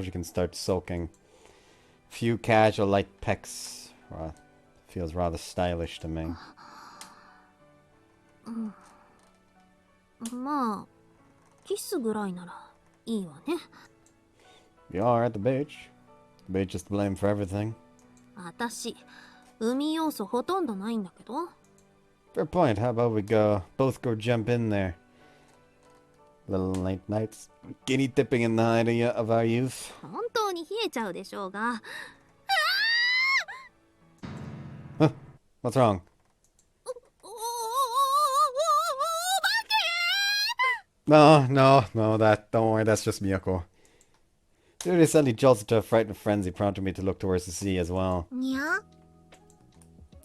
she can start sulking. A few casual light pecks, or a Feels rather stylish to me.
まあキスぐらいならいいわね。
You are at the beach. The beach is to blame for everything.
私海要素ほとんどないんだけど。
Fair point. How about we both go jump in there? Little late nights. Guinea dipping in the height of our youth.
本当に冷えちゃうでしょうが。
Huh? What's wrong? No, don't worry, that's just Miyako. Dude suddenly jolts into a frightened frenzy, prompting me to look towards the sea as well.
Yeah?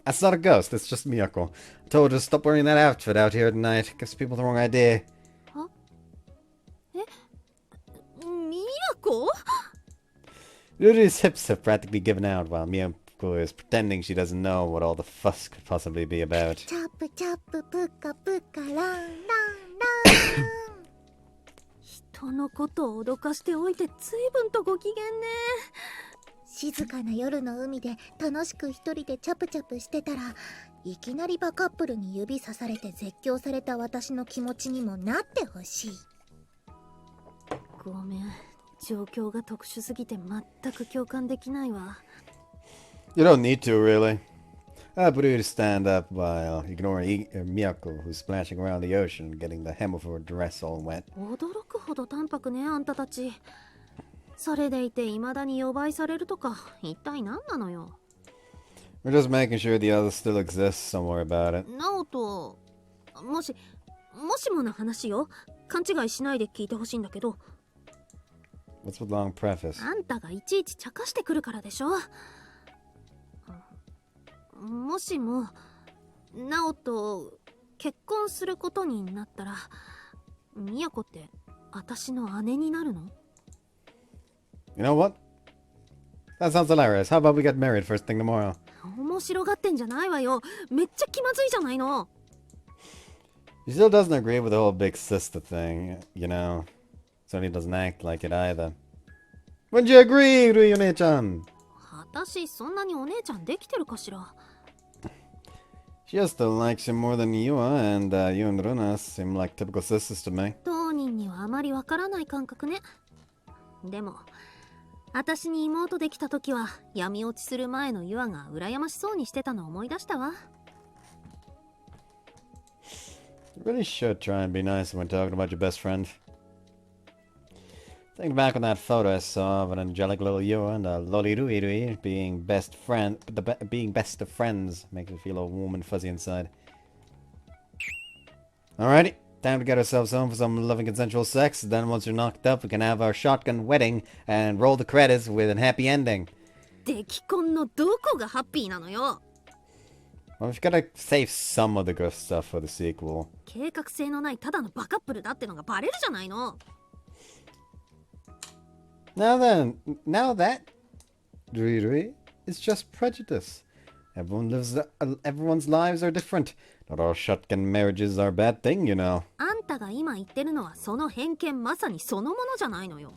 That's not a ghost, it's just Miyako. I told her to stop wearing that outfit out here tonight. Gives people the wrong idea.
Huh? Eh? Miyako?
Ruru's hips have practically given out, while Miyako is pretending she doesn't know what all the fuss could possibly be about.
チャップチャッププカプカランランラン。
人のことを脅かしておいて随分とご機嫌ね。
静かな夜の海で楽しく一人でチャプチャプしてたら、いきなりバカップルに指さされて絶叫された私の気持ちにもなってほしい。
ごめん、状況が特殊すぎて全く共感できないわ。
You don't need to, really. But you to stand up while ignoring Miyako, who's splashing around the ocean, getting the hem of her dress all wet.
驚くほど淡白ね、あんたたち。それでいて未だに呼ばいされるとか、一体何なのよ。
We're just making sure the others still exist. Don't worry about it.
ナオト、もしもの話よ。勘違いしないで聞いてほしいんだけど。
What's with long preface?
あんたがいちいち茶化してくるからでしょ。もしもナオと結婚することになったら、ミヤコって私の姉になるの？
You know what? That sounds hilarious. How about we get married first thing tomorrow?
面白がってんじゃないわよ。めっちゃ気まずいじゃないの。
She still doesn't agree with the whole big sister thing, you know. Certainly doesn't act like it either. Wouldn't you agree, Rui-One-chan?
私そんなにお姉ちゃんできてるかしら。
She just still likes him more than you are, and you and Runa seem like typical sisters to me.
当人にはあまりわからない感覚ね。でも私に妹できた時は闇落ちする前のユアが羨ましそうにしてたのを思い出したわ。
You really should try and be nice when talking about your best friend. Think back on that photo I saw of an angelic little Yua and a lolly Rui being best of friends makes me feel all warm and fuzzy inside. Alrighty, time to get ourselves home for some loving consensual sex. Then once you're knocked up, we can have our shotgun wedding and roll the credits with a happy ending.
出来婚のどこがハッピーなのよ。
Well, we've gotta save some of the good stuff for the sequel.
計画性のないただのバカップルだってのがバレるじゃないの。
Now that Rui, it's just prejudice. Everyone's lives are different. Not all shotgun marriages are a bad thing, you know.
あんたが今言ってるのはその偏見まさにそのものじゃないのよ。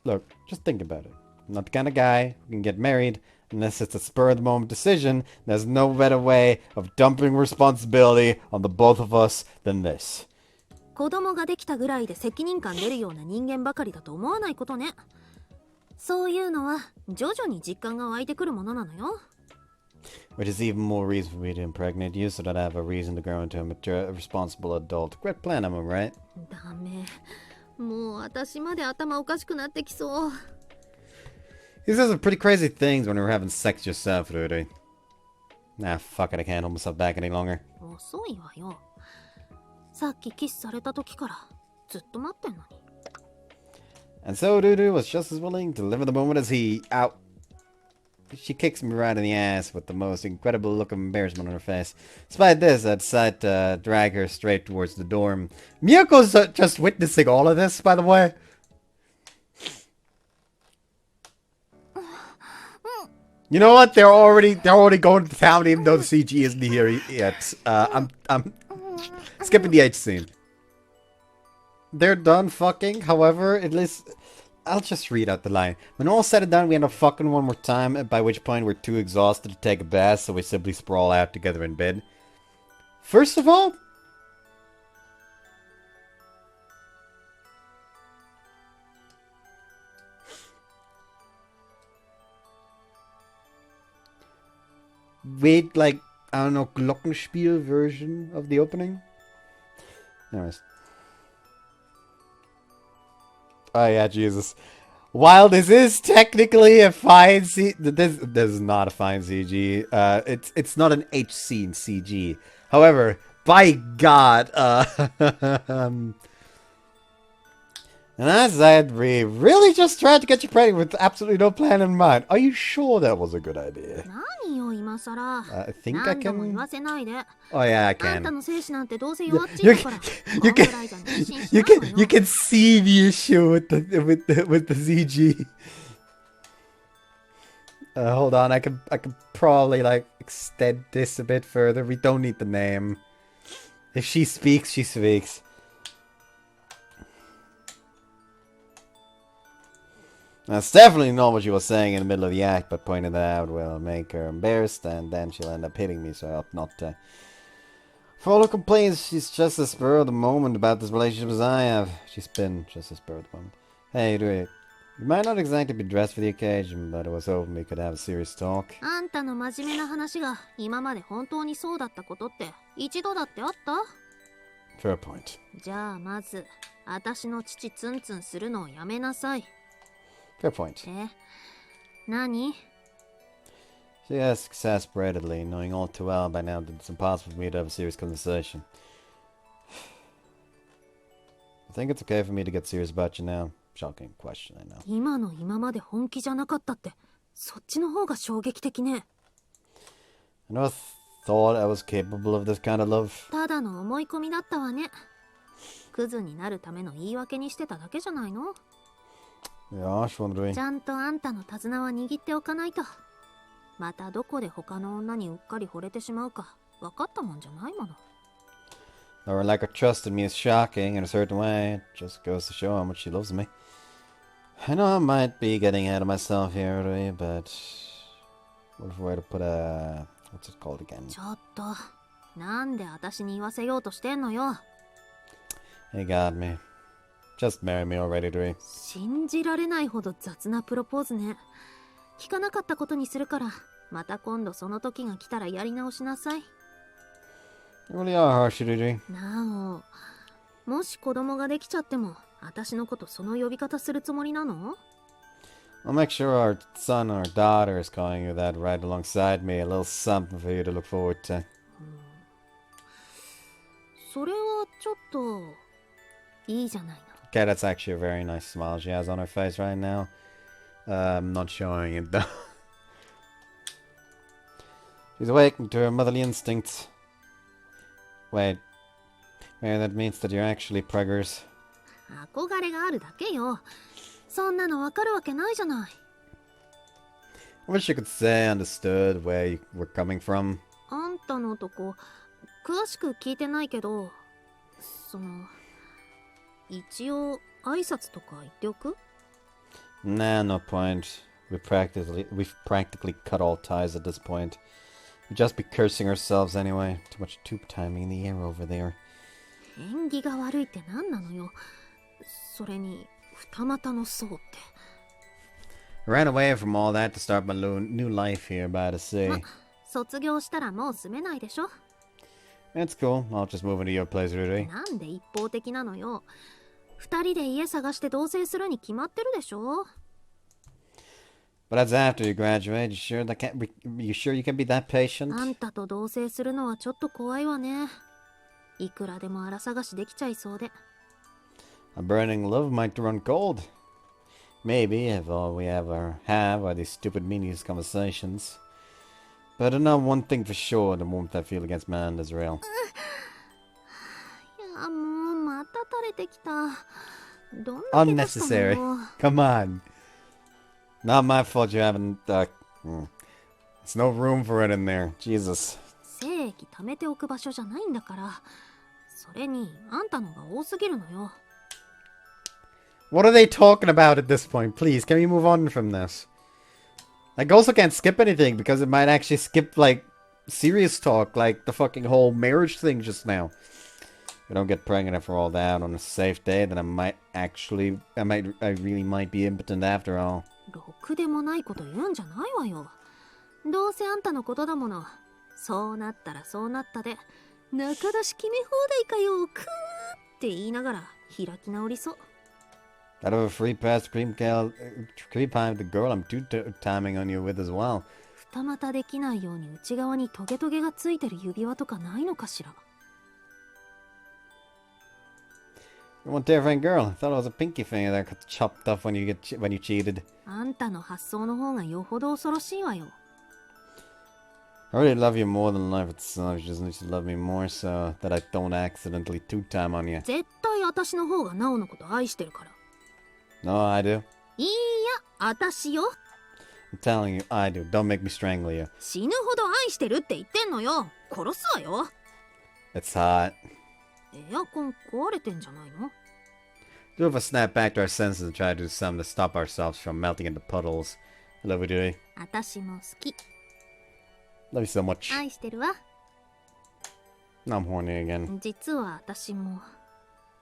Look, just think about it. I'm not the kind of guy who can get married unless it's a spur-of-the-moment decision. There's no better way of dumping responsibility on the both of us than this.
子供ができたぐらいで責任感出るような人間ばかりだと思わないことね。そういうのは徐々に実感が湧いてくるものなのよ。
Which is even more reason for me to impregnate you so that I have a reason to grow into a mature, responsible adult. Great plan, am I right?
ダメ。もう私まで頭おかしくなってきそう。
He says some pretty crazy things when we were having sex yourself, Rudy. Nah, fuck it, I can't hold myself back any longer.
遅いわよ。さっきキスされた時からずっと待ってんのに。
And so Dudu was just as willing to live in the moment as he. Out. She kicks me right in the ass with the most incredible look of embarrassment on her face. Despite this, I decide to drag her straight towards the dorm. Miyoko's just witnessing all of this, by the way. You know what? They're already going to town, even though the CG isn't here yet. I'm skipping the H scene. They're done fucking. However, at least I'll just read out the line. When all said and done, we end up fucking one more time, by which point we're too exhausted to take a bath, so we simply sprawl out together in bed. First of all, wait, like, I don't know, Glockenspiel version of the opening? Anyways. Oh yeah, Jesus. While this is technically a fine this is not a fine CG. It's not an H scene CG. However, by God, and I said, we really just tried to get you pregnant with absolutely no plan in mind. Are you sure that was a good idea? I think I can. Oh yeah, I can. You can see the issue with the CG. Hold on, I can probably like extend this a bit further. We don't need the name. If she speaks, she speaks. That's definitely not what she was saying in the middle of the act, but pointing that out will make her embarrassed, and then she'll end up hitting me, so I ought not to. For all her complaints, she's just as spur of the moment about this relationship as I have. She's been just as spur of the moment. Hey, Rui, you might not exactly be dressed for the occasion, but I was hoping we could have a serious talk. Fair point. Fair point. She asks exasperatedly, knowing all too well by now that it's impossible for me to have a serious conversation. I think it's okay for me to get serious about you now. Shocking question, I know. I never thought I was capable of this kind of love. Yeah, Shwandri. Her lack of trust in me is shocking in a certain way. It just goes to show how much she loves me. I know I might be getting ahead of myself here, Rui, but what if we were to put a... what's it called again? You got me. Just marry me already, Rui. You really are harsh, Rui. I'll make sure our son or daughter is calling you that right alongside me. A little something for you to look forward to. Okay, that's actually a very nice smile she has on her face right now. I'm not showing it though. She's awakened to her motherly instincts. Wait. Maybe that means that you're actually preggers. I wish you could say I understood where you were coming from. Nah, no point. We've practically cut all ties at this point. We'd just be cursing ourselves anyway. Too much tube timing in the air over there. I ran away from all that to start my new life here by the sea. It's cool. I'll just move into your place, Rui. But that's after you graduate. You sure you can be that patient? A burning love might run cold. Maybe if all we ever have are these stupid meaningless conversations. But I know one thing for sure, the warmth I feel against man is real. Unnecessary. Come on. Not my fault you haven't, There's no room for it in there. Jesus. What are they talking about at this point? Please, can we move on from this? I also can't skip anything because it might actually skip, like, serious talk, like the fucking whole marriage thing just now. If I don't get pregnant after all that on a safe day, then I really might be impotent after all.
ろくでもないこと言うんじゃないわよ。どうせあんたのことだもの。そうなったらそうなったで、中出し決め放題かよ、くーって言いながら開き直りそう。
Out of a free pass cream time with the girl I'm two-timing on you with as well.
二股できないように内側にトゲトゲがついてる指輪とかないのかしら。
You one terrifying girl. I thought it was a pinky finger that got chopped off when you cheated.
あんたの発想の方がよほど恐ろしいわよ。
I really love you more than life itself. You just need to love me more so that I don't accidentally two-time on you.
絶対私の方がナオのこと愛してるから。
No, I do.
いいや、私よ。
I'm telling you, I do. Don't make me strangle you.
死ぬほど愛してるって言ってんのよ。殺すわよ。
It's hot.
エアコン壊れてんじゃないの？
Two of us snap back to our senses and try to do something to stop ourselves from melting into puddles. I love you, Dewey.
私も好き。
Love you so much.
愛してるわ。
Now I'm horny again.
実は私も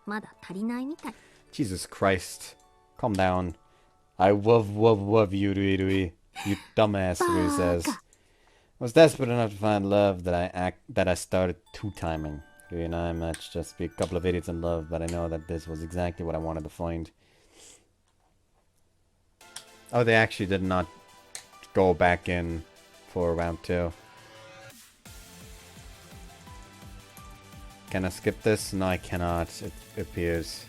まだ足りないみたい。
Jesus Christ. Calm down. I love you, Rui-Rute. You dumbass, Rui says. I was desperate enough to find love that I started two-timing. Rui and I might just be a couple of idiots in love, but I know that this was exactly what I wanted to find. Oh, they actually did not go back in for round 2. Can I skip this? No, I cannot. It appears.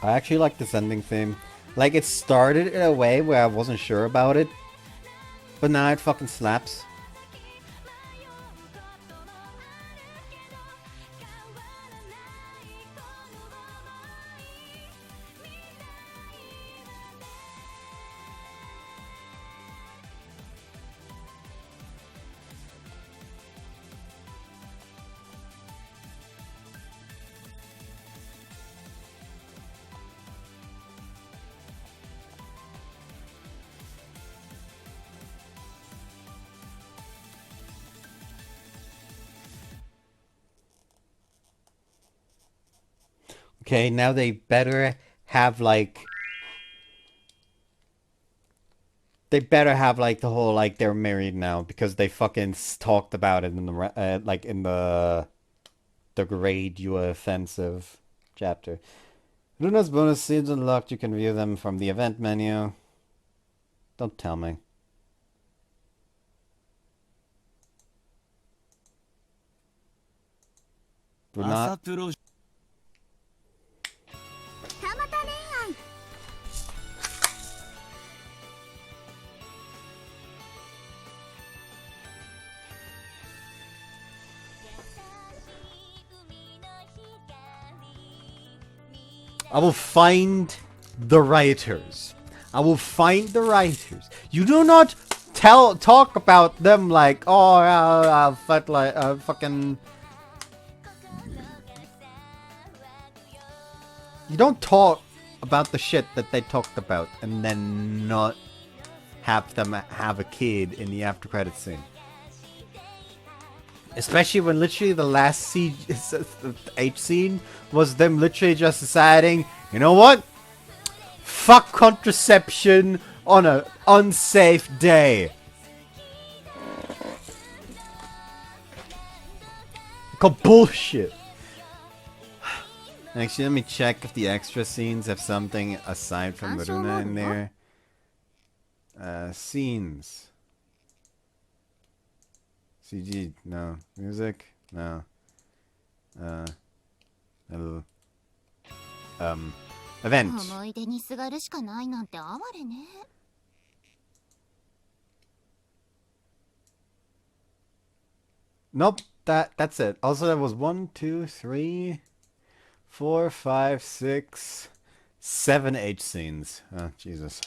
I actually like this ending theme. Like, it started in a way where I wasn't sure about it, but now it fucking slaps. Okay, now they better have like... They better have like the whole like they're married now because they fucking talked about it in the like in the grade you offensive chapter. Luna's bonus seeds unlocked. You can view them from the event menu. Don't tell me. Do not. I will find the writers. I will find the writers. You do not talk about them like, oh, fucking... You don't talk about the shit that they talked about and then not have them have a kid in the after credits scene. Especially when literally the last H scene was them literally just deciding, you know what? Fuck contraception on an unsafe day. Called bullshit. Actually, let me check if the extra scenes have something aside from Runa in there. Scenes. CG, no. Music, no. Little, event.
思い出にすがるしかないなんて哀れね。
Nope, that's it. Also, there was 1, 2, 3, 4, 5, 6, 7 H scenes. Oh, Jesus.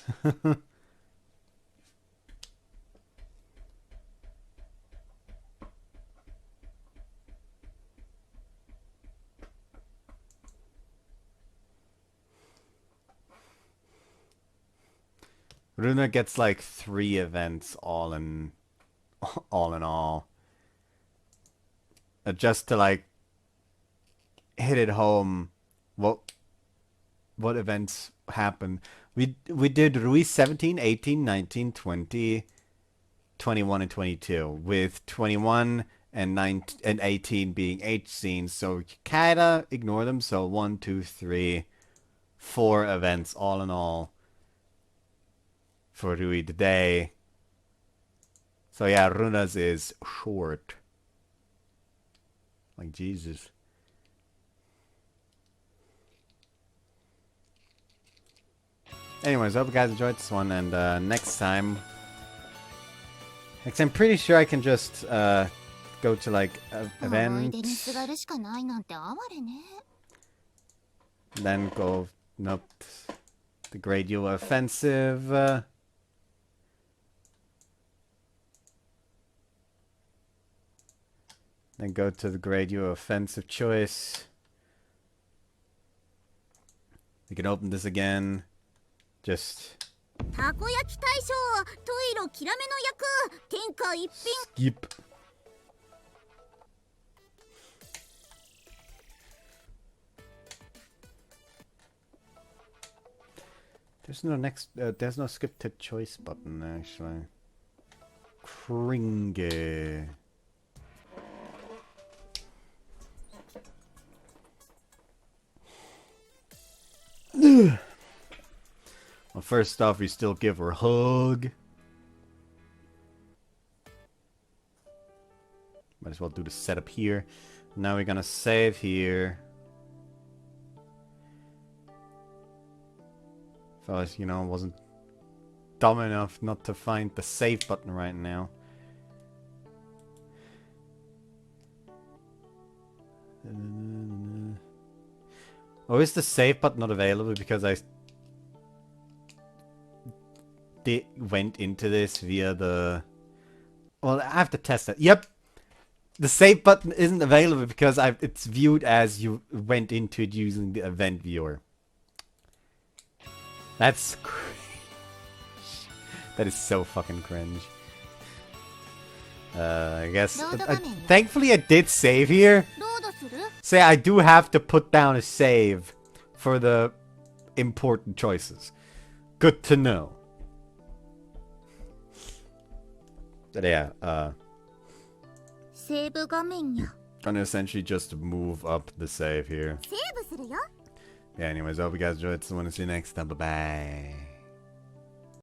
Runa gets like 3 events all in all. Just to like hit it home what events happen. We did Rui 17, 18, 19, 20, 21 and 22 with 21 and 19 and 18 being H scenes, so you kinda ignore them. So 1, 2, 3, 4 events all in all for Rui today. So yeah, Runa's is short. Like Jesus. Anyways, I hope you guys enjoyed this one, and next time, I'm pretty sure I can just go to like events, then go nope, the Great Yule Offensive. Then go to the Great Yule Offensive choice. We can open this again. Just skip. There's no skip to choice button actually. Kringe. Well, first off, we still give her a hug. Might as well do the setup here. Now we're gonna save here. If I was, wasn't dumb enough not to find the save button right now. Oh, is the save button not available because I went into this via the... Well, I have to test it. Yep! The save button isn't available because it's viewed as you went into it using the event viewer. That's cringe. That is so fucking cringe. I guess... thankfully I did save here. Say I do have to put down a save for the important choices. Good to know. But yeah, gonna essentially just move up the save here. Yeah, anyways, I hope you guys enjoyed this one. See you next time. Bye-bye.